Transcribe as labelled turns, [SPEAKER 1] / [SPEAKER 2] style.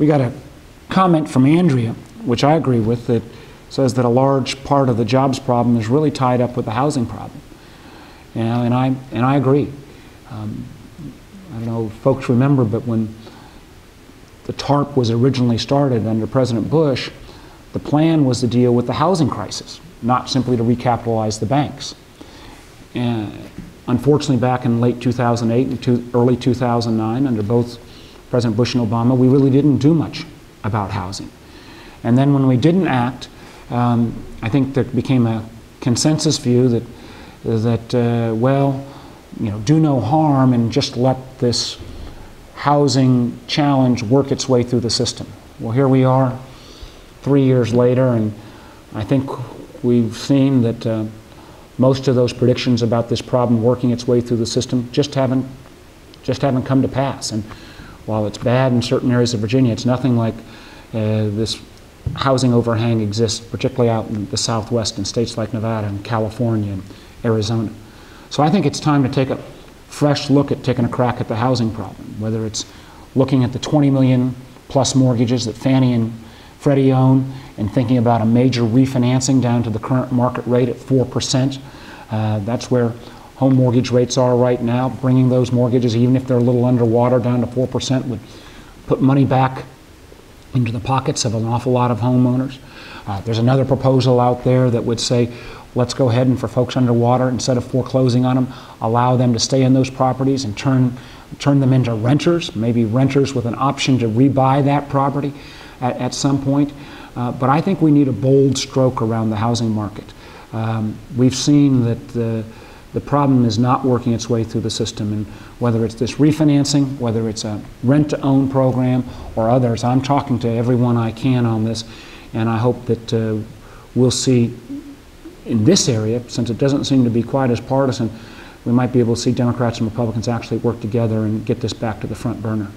[SPEAKER 1] We got a comment from Andrea, which I agree with, that says that a large part of the jobs problem is really tied up with the housing problem. And I agree. I don't know if folks remember, but when the TARP was originally started under President Bush, the plan was to deal with the housing crisis, not simply to recapitalize the banks. And unfortunately, back in late 2008 and early 2009, under both President Bush and Obama, we really didn't do much about housing. And then when we didn't act, I think there became a consensus view that well, do no harm and just let this housing challenge work its way through the system. Well, here we are 3 years later, and I think we've seen that most of those predictions about this problem working its way through the system just haven't come to pass. And while it's bad in certain areas of Virginia, it's nothing like this housing overhang exists, particularly out in the Southwest in states like Nevada and California and Arizona. So I think it's time to take a fresh look at taking a crack at the housing problem, whether it's looking at the 20 million plus mortgages that Fannie and Freddie own and thinking about a major refinancing down to the current market rate at 4%. That's where home mortgage rates are right now. Bringing those mortgages, even if they're a little underwater, down to 4% would put money back into the pockets of an awful lot of homeowners. There's another proposal out there that would say, let's go ahead and for folks underwater, instead of foreclosing on them, allow them to stay in those properties and turn them into renters, maybe renters with an option to rebuy that property at some point. But I think we need a bold stroke around the housing market. We've seen that the problem is not working its way through the system, and whether it's this refinancing, whether it's a rent-to-own program or others, I'm talking to everyone I can on this, and I hope that we'll see in this area, since it doesn't seem to be quite as partisan, we might be able to see Democrats and Republicans actually work together and get this back to the front burner.